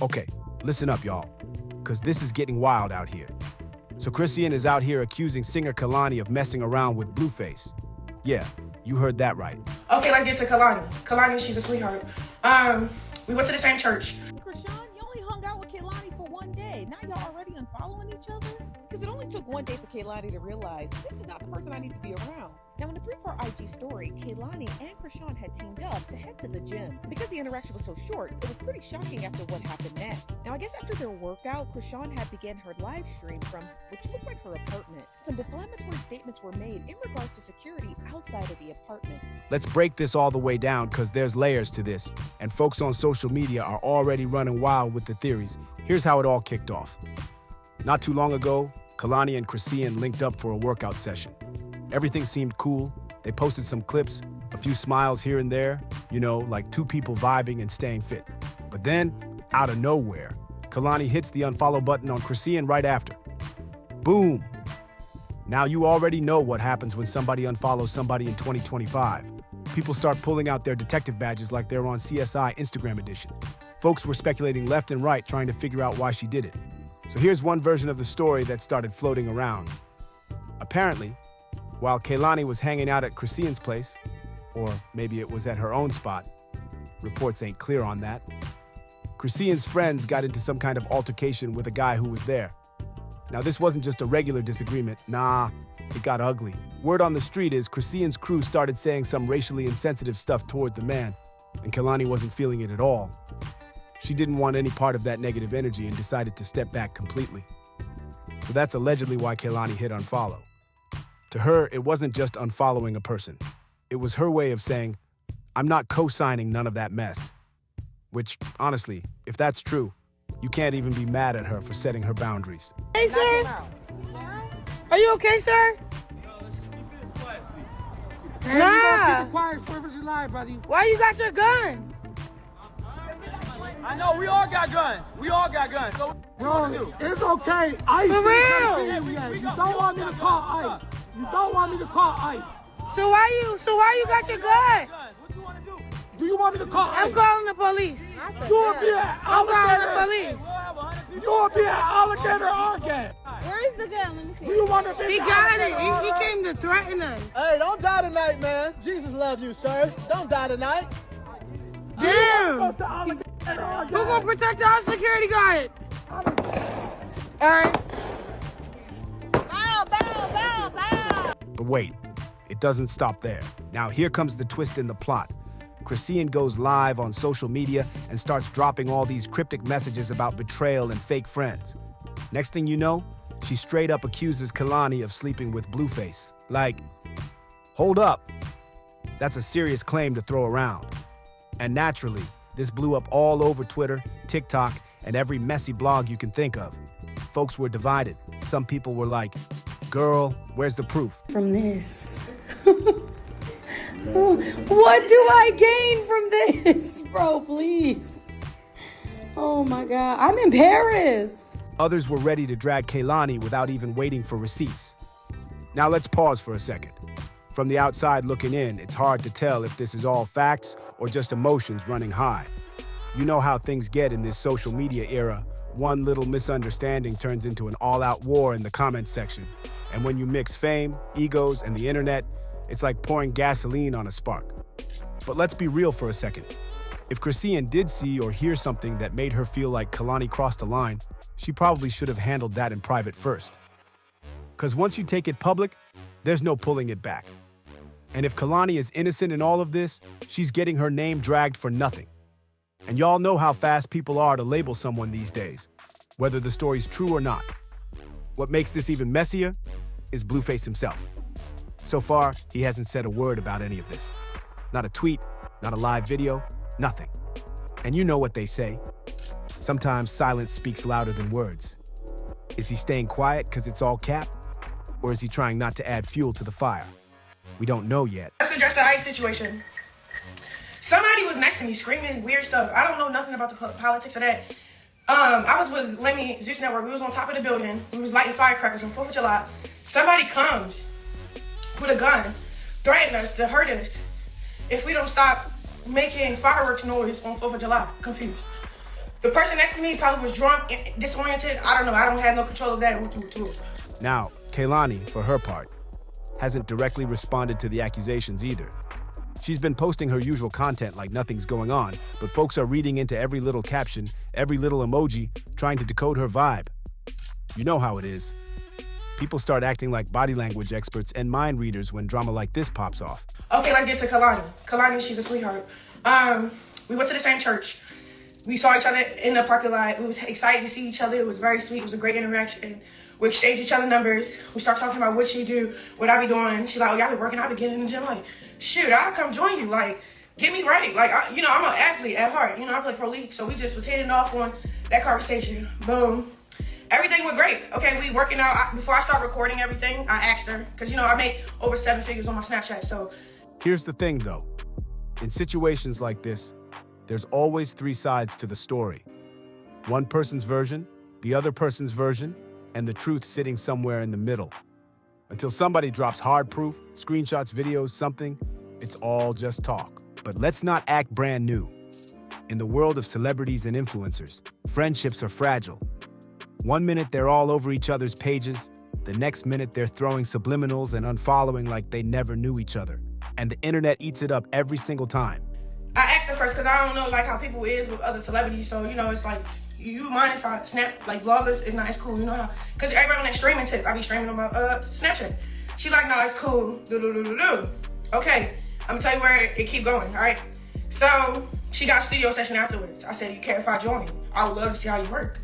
Okay, listen up, y'all, because this is getting wild out here. So Chrisean is out here accusing singer Kehlani of messing around with Blueface. Yeah, you heard that right. Okay, let's get to Kehlani. Kehlani, she's a sweetheart. We went to the same church. Chrisean, you only hung out with Kehlani for one day. Now y'all already unfollowing each other? Because it only took one day for Kehlani to realize this is not the person I need to be around. Now, in the 3-part IG story, Kehlani and Chrisean had teamed up to head to the gym. Because the interaction was so short, it was pretty shocking after what happened next. Now, I guess after their workout, Chrisean had began her live stream from which looked like her apartment. Some defamatory statements were made in regards to security outside of the apartment. Let's break this all the way down because there's layers to this, and folks on social media are already running wild with the theories. Here's how it all kicked off. Not too long ago, Kehlani and Chrisean linked up for a workout session. Everything seemed cool. They posted some clips, a few smiles here and there, you know, like two people vibing and staying fit. But then, out of nowhere, Kehlani hits the unfollow button on Chrisean right after. Boom! Now you already know what happens when somebody unfollows somebody in 2025. People start pulling out their detective badges like they're on CSI Instagram edition. Folks were speculating left and right trying to figure out why she did it. So here's one version of the story that started floating around. Apparently, while Kehlani was hanging out at Chrisean's place, or maybe it was at her own spot, reports ain't clear on that, Chrisean's friends got into some kind of altercation with a guy who was there. Now this wasn't just a regular disagreement, nah, it got ugly. Word on the street is Chrisean's crew started saying some racially insensitive stuff toward the man, and Kehlani wasn't feeling it at all. She didn't want any part of that negative energy and decided to step back completely. So that's allegedly why Kehlani hit unfollow. To her, it wasn't just unfollowing a person. It was her way of saying, I'm not co-signing none of that mess. Which, honestly, if that's true, you can't even be mad at her for setting her boundaries. Hey, sir? Are you okay, sir? Nah. Quiet, 4th of July, buddy. Why you got your gun? I know, we all got guns. We all got guns. So no, it's okay. Ice. For real? You don't want me to call Ice. You don't want me to call Ice. So why you got your gun? What you want to do? Do you want me to call Ice? I'm calling the police. You'll be at I'm calling Alligator. the police. You'll be at Alligator again. Where is the gun? Let me see. Do you want to be? He got it. He came to threaten us. Hey, don't die tonight, man. Jesus loves you, sir. Don't die tonight. Damn. Who gonna protect our security guard? Alright. Bow, bow, bow, bow. But wait, it doesn't stop there. Now here comes the twist in the plot. Chrisean goes live on social media and starts dropping all these cryptic messages about betrayal and fake friends. Next thing you know, she straight up accuses Kehlani of sleeping with Blueface. Like, hold up. That's a serious claim to throw around. And naturally, this blew up all over Twitter, TikTok, and every messy blog you can think of. Folks were divided. Some people were like, girl, where's the proof? From this. What do I gain from this? Bro, please. Oh my God, I'm in Paris. Others were ready to drag Kehlani without even waiting for receipts. Now let's pause for a second. From the outside looking in, it's hard to tell if this is all facts or just emotions running high. You know how things get in this social media era. One little misunderstanding turns into an all-out war in the comments section. And when you mix fame, egos, and the internet, it's like pouring gasoline on a spark. But let's be real for a second. If Chrisean did see or hear something that made her feel like Kehlani crossed a line, she probably should have handled that in private first. Because once you take it public, there's no pulling it back. And if Kehlani is innocent in all of this, she's getting her name dragged for nothing. And y'all know how fast people are to label someone these days, whether the story's true or not. What makes this even messier is Blueface himself. So far, he hasn't said a word about any of this. Not a tweet, not a live video, nothing. And you know what they say. Sometimes silence speaks louder than words. Is he staying quiet because it's all cap? Or is he trying not to add fuel to the fire? We don't know yet. Let's address the ICE situation. Somebody was next to me screaming weird stuff. I don't know nothing about the politics of that. I was with Lemmy Juice Network. We was on top of the building. We was lighting firecrackers on 4th of July. Somebody comes with a gun, threatening us to hurt us if we don't stop making fireworks noise on 4th of July. Confused. The person next to me probably was drunk, disoriented. I don't know. I don't have no control of that. Now, Kehlani, for her part, hasn't directly responded to the accusations either. She's been posting her usual content like nothing's going on, but folks are reading into every little caption, every little emoji, trying to decode her vibe. You know how it is. People start acting like body language experts and mind readers when drama like this pops off. Okay, let's get to Kehlani. Kehlani, she's a sweetheart. We went to the same church. We saw each other in the parking lot. We was excited to see each other. It was very sweet. It was a great interaction. We exchanged each other numbers. We start talking about what she do, what I be doing. She like, oh, y'all be working out, be getting in the gym. Like, shoot, I'll come join you. Like, get me ready. Like, I'm an athlete at heart. I play pro league. So we just was hitting off on that conversation. Boom. Everything went great. Okay, we working out. Before I start recording everything, I asked her, because, I make over 7 figures on my Snapchat, so. Here's the thing, though. In situations like this, there's always 3 sides to the story. One person's version, the other person's version, and the truth sitting somewhere in the middle. Until somebody drops hard proof, screenshots, videos, something, it's all just talk. But let's not act brand new. In the world of celebrities and influencers, friendships are fragile. One minute they're all over each other's pages, the next minute they're throwing subliminals and unfollowing like they never knew each other. And the internet eats it up every single time. I asked her first because I don't know how people is with other celebrities, so it's like, you mind if I snap vloggers? If not, it's cool, how? Because everybody on that streaming tip, I be streaming on my Snapchat. She like, no, it's cool. Okay, I'm gonna tell you where it keep going, all right? So she got a studio session afterwards. I said, you care if I join? I would love to see how you work.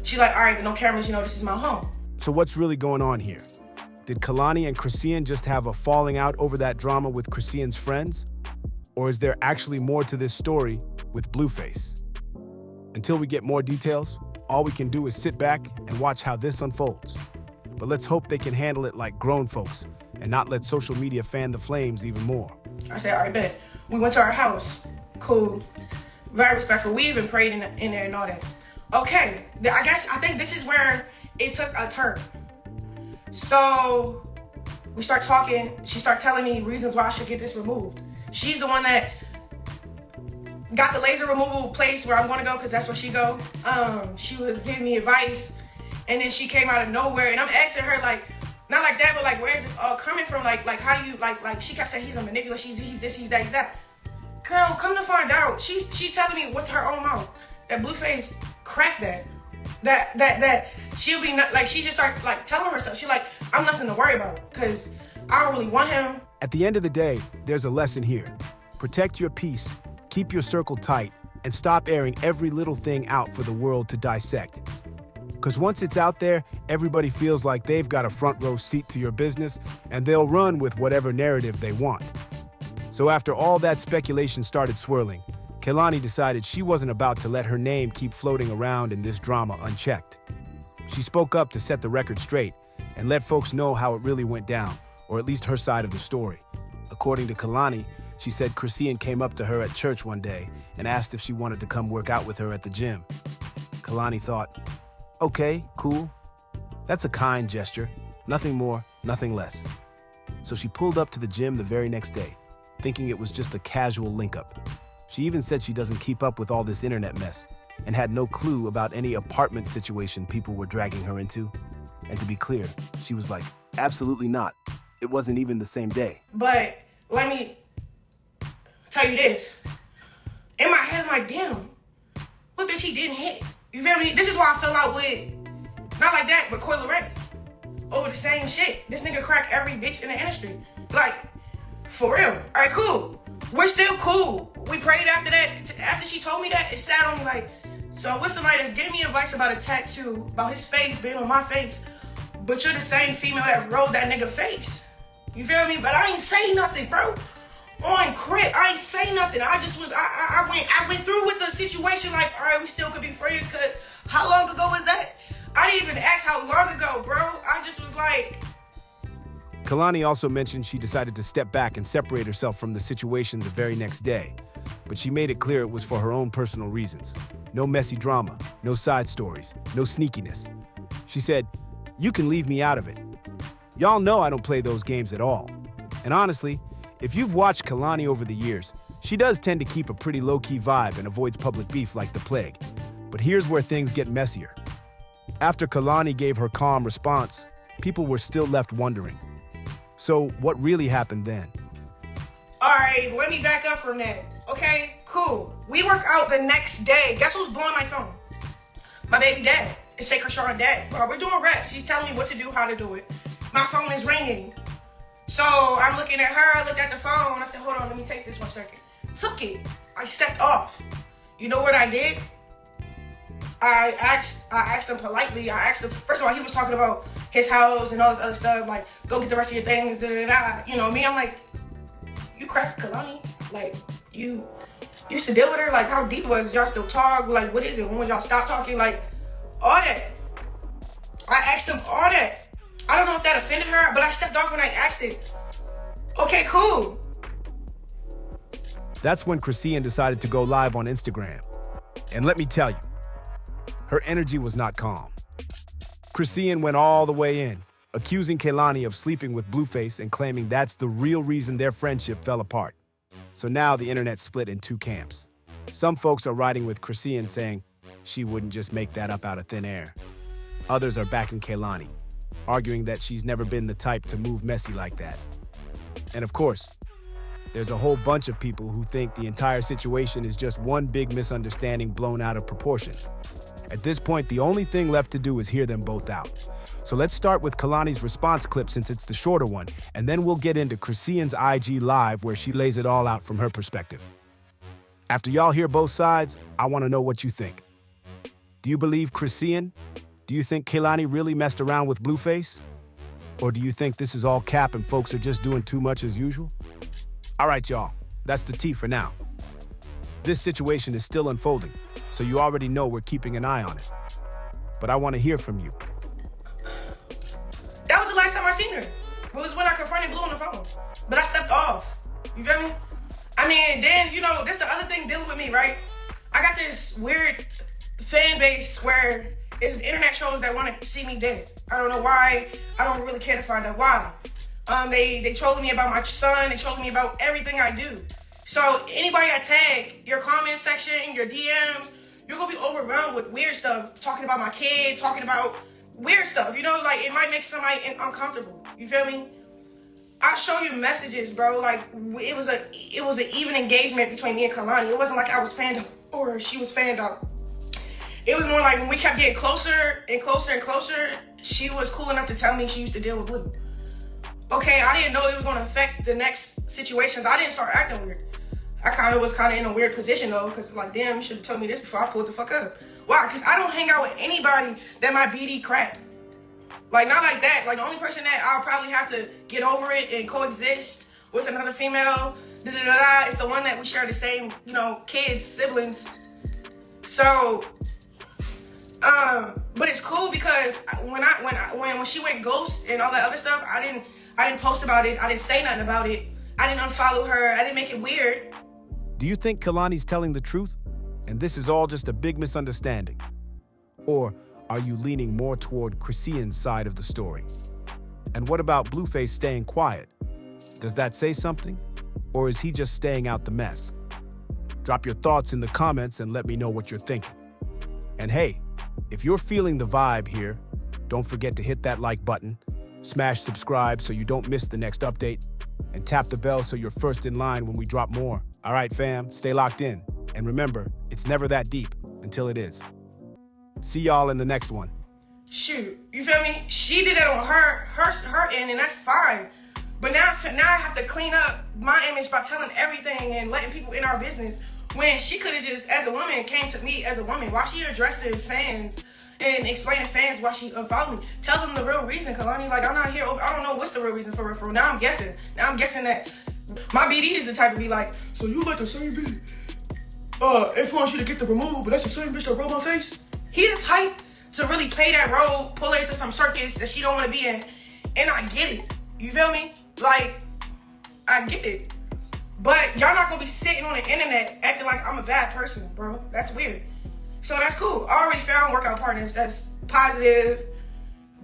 She like, all right, but no cameras, this is my home. So what's really going on here? Did Kehlani and Chrisean just have a falling out over that drama with Chrisean's friends? Or is there actually more to this story with Blueface? Until we get more details, all we can do is sit back and watch how this unfolds. But let's hope they can handle it like grown folks and not let social media fan the flames even more. I said, all right, bet. We went to our house. Cool. Very respectful. We even prayed in there and all that. Okay, I think this is where it took a turn. So we start talking. She started telling me reasons why I should get this removed. She's the one that got the laser removal place where I'm going to go, because that's where she go. She was giving me advice, and then she came out of nowhere, and I'm asking her, not like that, but where is this all coming from? Like how do you, she kept saying he's a manipulator, he's this, he's that, he's that. Girl, come to find out, she telling me with her own mouth that Blueface cracked that she'll be not, she just starts telling herself, she I'm nothing to worry about, because I don't really want him. At the end of the day, there's a lesson here. Protect your peace, keep your circle tight, and stop airing every little thing out for the world to dissect. Because once it's out there, everybody feels like they've got a front row seat to your business, and they'll run with whatever narrative they want. So after all that speculation started swirling, Kehlani decided she wasn't about to let her name keep floating around in this drama unchecked. She spoke up to set the record straight and let folks know how it really went down, or at least her side of the story. According to Kehlani, she said Chrisean came up to her at church one day and asked if she wanted to come work out with her at the gym. Kehlani thought, okay, cool. That's a kind gesture. Nothing more, nothing less. So she pulled up to the gym the very next day, thinking it was just a casual link-up. She even said she doesn't keep up with all this internet mess and had no clue about any apartment situation people were dragging her into. And to be clear, she was like, absolutely not. It wasn't even the same day. But let me tell you this. In my head, I'm like, damn, what bitch he didn't hit? You feel me? This is why I fell out with, not like that, but Coil Ray. Over the same shit. This nigga cracked every bitch in the industry. For real. All right, cool. We're still cool. We prayed after that. After she told me that, it sat on me so with somebody that's giving me advice about a tattoo, about his face being on my face, but you're the same female that rolled that nigga face. You feel me? But I ain't say nothing, bro. On crib, I ain't say nothing. I just was, I went through with the situation all right, we still could be friends, because how long ago was that? I didn't even ask how long ago, bro. I just was like. Kehlani also mentioned she decided to step back and separate herself from the situation the very next day, but she made it clear it was for her own personal reasons. No messy drama, no side stories, no sneakiness. She said, you can leave me out of it. Y'all know I don't play those games at all. And honestly, if you've watched Kehlani over the years, she does tend to keep a pretty low-key vibe and avoids public beef like the plague. But here's where things get messier. After Kehlani gave her calm response, people were still left wondering. So what really happened then? All right, let me back up from that. Okay, cool. We work out the next day. Guess who's blowing my phone? My baby dad. It's say Chrisean and dad. Bro, we're doing reps. She's telling me what to do, how to do it. My phone is ringing. So I'm looking at her, I looked at the phone, I said, hold on, let me take this 1 second. Took it. I stepped off. You know what I did? I asked him politely. I asked him, first of all, he was talking about his house and all this other stuff, like, go get the rest of your things, da-da-da. You know, me, I'm like, you cracked Kehlani? Like, you used to deal with her? Like, how deep was y'all still talk? Like, what is it? When would y'all stop talking? Like, all that. I asked him all that. I don't know if that offended her, but I stepped off when I asked it. Okay, cool. That's when Chrisean decided to go live on Instagram. And let me tell you, her energy was not calm. Chrisean went all the way in, accusing Kehlani of sleeping with Blueface and claiming that's the real reason their friendship fell apart. So now the internet split in two camps. Some folks are riding with Chrisean saying she wouldn't just make that up out of thin air. Others are backing Kehlani, arguing that she's never been the type to move messy like that. And of course, there's a whole bunch of people who think the entire situation is just one big misunderstanding blown out of proportion. At this point, the only thing left to do is hear them both out. So let's start with Kehlani's response clip since it's the shorter one, and then we'll get into Chrisean's IG Live where she lays it all out from her perspective. After y'all hear both sides, I want to know what you think. Do you believe Chrisean? Do you think Kehlani really messed around with Blueface? Or do you think this is all cap and folks are just doing too much as usual? All right, y'all, that's the tea for now. This situation is still unfolding, so you already know we're keeping an eye on it. But I want to hear from you. That was the last time I seen her. It was when I confronted Blue on the phone. But I stepped off. You feel me? I mean, then, you know, that's the other thing dealing with me, right? I got this weird fan base where it's internet trolls that want to see me dead. I don't know why. I don't really care to find out why. They trolling me about my son. They trolling me about everything I do. So anybody I tag, your comment section, your DMs, you're going to be overrun with weird stuff. Talking about my kid, talking about weird stuff. You know, like, it might make somebody uncomfortable. You feel me? I'll show you messages, bro. Like, it was an even engagement between me and Kehlani. It wasn't like I was fanned out or she was fanned out. It was more like when we kept getting closer and closer and closer, she was cool enough to tell me she used to deal with Blue. Okay, I didn't know it was going to affect the next situations. I didn't start acting weird. I was in a weird position, though, because, like, damn, you should have told me this before I pulled the fuck up. Why? Because I don't hang out with anybody that my BD crack. Like, not like that. Like, the only person that I'll probably have to get over it and coexist with another female, is the one that we share the same, you know, kids, siblings. So, but it's cool because when she went ghost and all that other stuff, I didn't post about it. I didn't say nothing about it. I didn't unfollow her. I didn't make it weird. Do you think Kehlani's telling the truth, and this is all just a big misunderstanding? Or are you leaning more toward Chrisean's side of the story? And what about Blueface staying quiet? Does that say something? Or is he just staying out the mess? Drop your thoughts in the comments and let me know what you're thinking. And hey, if you're feeling the vibe here, don't forget to hit that like button, smash subscribe so you don't miss the next update, and tap the bell so you're first in line when we drop more. All right, fam, stay locked in. And remember, it's never that deep until it is. See y'all in the next one. Shoot, you feel me? She did it on her end, and that's fine. But now I have to clean up my image by telling everything and letting people in our business when she could have just, as a woman, came to me as a woman. Why she addressing fans and explaining fans why she unfollowed me? Tell them the real reason, Kehlani. Like, I'm not here. I don't know what's the real reason for real. Now I'm guessing. Now I'm guessing that my BD is the type to be like, so you let the same bitch influence you to get the removed, but that's the same bitch that rubbed my face? He the type to really play that role, pull her into some circus that she don't want to be in, and I get it. You feel me? Like, I get it. But y'all not gonna be sitting on the internet acting like I'm a bad person, bro. That's weird. So that's cool. I already found workout partners that's positive,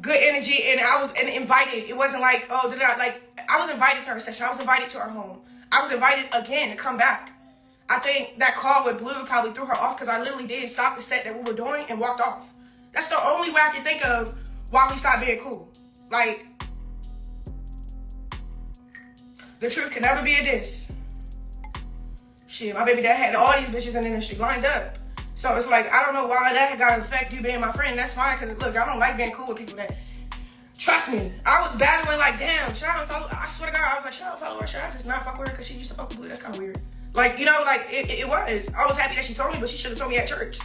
good energy, and I was invited. It wasn't like, I was invited to her session. I was invited to her home. I was invited again to come back. I think that call with Blue probably threw her off because I literally did stop the set that we were doing and walked off. That's the only way I can think of why we stopped being cool. Like, the truth can never be a diss. Shit, my baby dad had all these bitches in the industry lined up. So it's like, I don't know why that got to affect you being my friend. That's fine, because look, I don't like being cool with people that, trust me, I was battling like, damn, should I unfollow? I swear to God, I was like, should I unfollow her? Should I just not fuck with her because she used to fuck with Blue? That's kind of weird. Like, you know, like, it was. I was happy that she told me, but she should have told me at church.